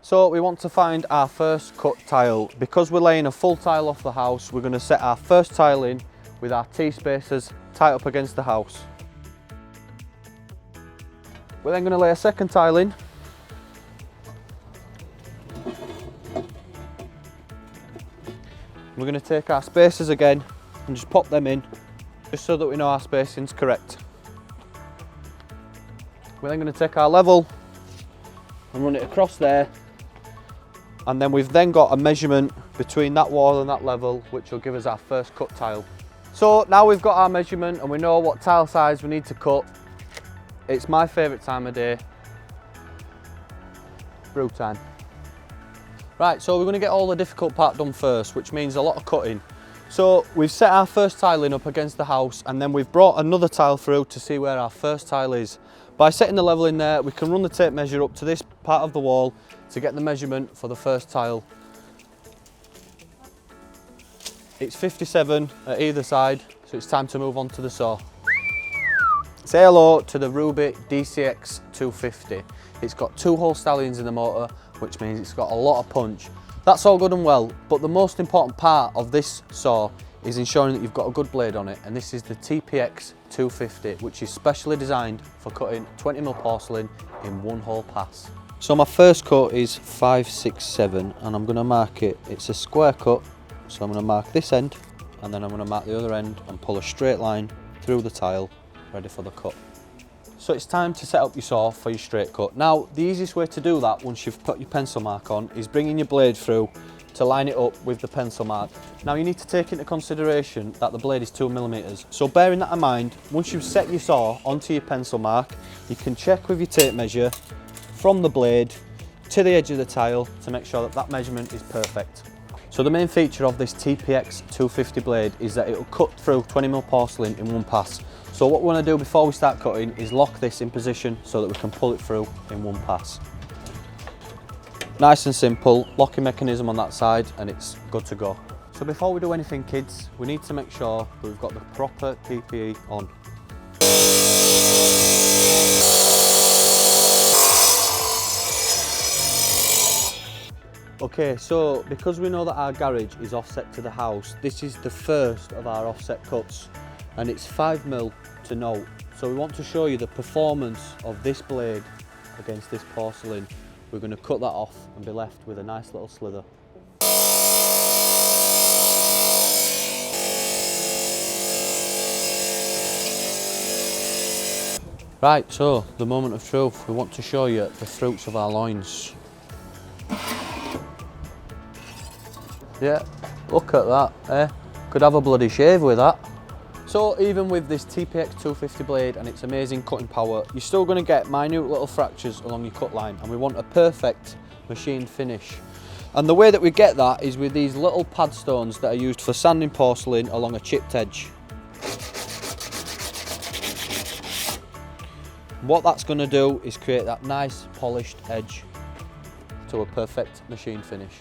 So we want to find our first cut tile. Because we're laying a full tile off the house, we're going to set our first tile in with our T-spacers tight up against the house. We're then going to lay a second tile in. We're going to take our spacers again and just pop them in, just so that we know our spacing's correct. We're then going to take our level and run it across there, and then we've then got a measurement between that wall and that level, which will give us our first cut tile. So now we've got our measurement and we know what tile size we need to cut. It's my favourite time of day, brew time. Right, so we're going to get all the difficult part done first, which means a lot of cutting. So we've set our first tile in up against the house, and then we've brought another tile through to see where our first tile is. By setting the level in there, we can run the tape measure up to this part of the wall to get the measurement for the first tile. It's 57 at either side, so it's time to move on to the saw. Say hello to the Rubit DCX 250. It's got 2-hole stallions in the motor, which means it's got a lot of punch. That's all good and well, but the most important part of this saw is ensuring that you've got a good blade on it, and this is the TPX 250, which is specially designed for cutting 20mm porcelain in 1-hole pass. So my first cut is 567, and I'm going to mark it. It's a square cut, so I'm going to mark this end, and then I'm going to mark the other end and pull a straight line through the tile, ready for the cut. So it's time to set up your saw for your straight cut. Now, the easiest way to do that once you've put your pencil mark on is bringing your blade through to line it up with the pencil mark. Now you need to take into consideration that the blade is 2mm. So bearing that in mind, once you've set your saw onto your pencil mark, you can check with your tape measure from the blade to the edge of the tile to make sure that that measurement is perfect. So the main feature of this TPX 250 blade is that it will cut through 20mm porcelain in one pass. So what we want to do before we start cutting is lock this in position so that we can pull it through in one pass. Nice and simple, locking mechanism on that side and it's good to go. So before we do anything, kids, we need to make sure that we've got the proper PPE on. Okay, so because we know that our garage is offset to the house, this is the first of our offset cuts, and it's 5mm to note. So we want to show you the performance of this blade against this porcelain. We're going to cut that off and be left with a nice little slither. Right, so the moment of truth, we want to show you the fruits of our loins. Yeah, look at that, eh? Could have a bloody shave with that. So even with this TPX 250 blade and its amazing cutting power, you're still going to get minute little fractures along your cut line, and we want a perfect machine finish. And the way that we get that is with these little pad stones that are used for sanding porcelain along a chipped edge. What that's going to do is create that nice polished edge to a perfect machine finish.